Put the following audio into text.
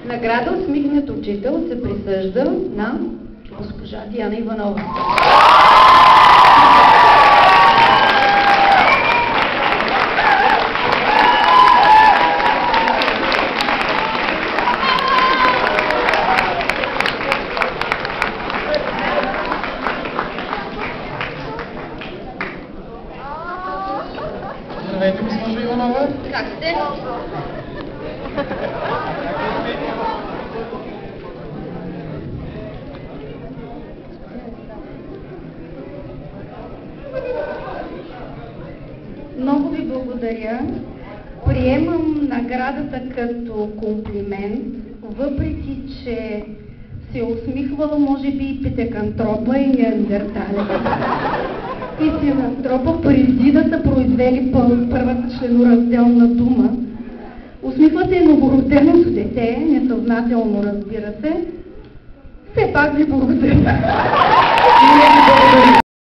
Награда усмихнат учител се присъжда на госпожа Диана Иванова. Здравейте, госпожо Иванова. Как сте? Много ви благодаря. Приемам наградата като комплимент, въпреки че се усмихвала, може би, и петекантропа, и неандерталец. И синантропа преди да са произвели първата членоразделна дума. Усмихва се и новороденото дете, несъзнателно, разбира се. Все пак ви благодаря.